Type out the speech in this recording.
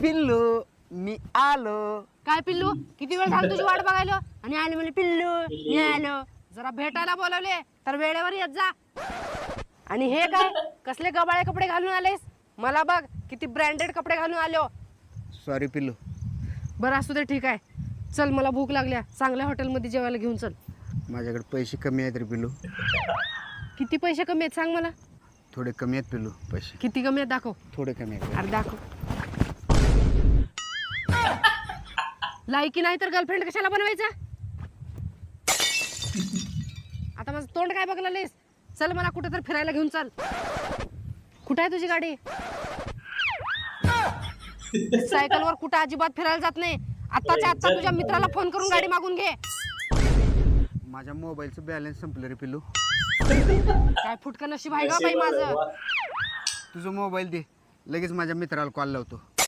पिल्लू मी आलो. काय पिल्लू किती वेळ झाला तुझी वाट बघायलो आणि आले म्हणजे पिल्लू मी आलो. जरा भेटायला बोलवले तर वेळेवर येत जा. आणि हे काय कसले गबाळे कपडे घालून आलेस? मला बघ किती ब्रँडेड कपडे घालून आलो. सॉरी पिल्लू. बरं असू दे ठीक आहे. चल मला भूक लागल्या, चांगल्या हॉटेलमध्ये जेवायला घेऊन चल. माझ्याकडे पैसे कमी आहेत रे पिल्लू. किती पैसे कमी आहेत सांग मला. थोडे कमी आहेत पिल्लू पैसे. किती कमी आहेत दाखव. थोडे कमी आहेत. अरे दाखव. लायकी नाही तर गर्लफ्रेंड कशाला बनवायचा? आता माझं तोंड काय बघला लेस? चल मला कुठे तर फिरायला घेऊन चल. कुठे आहे तुझी गाडी? सायकलवर कुठं अजिबात फिरायला जात नाही. आत्ताच्या आत्ता तुझ्या मित्राला फोन करून गाडी मागून घे. माझ्या मोबाईलचं बॅलन्स संपलं रे पिल्लू. काय फुटकं नशीब आहे का बाई माझं. तुझा मोबाईल दे, लगेच माझ्या मित्राला कॉल लावतो.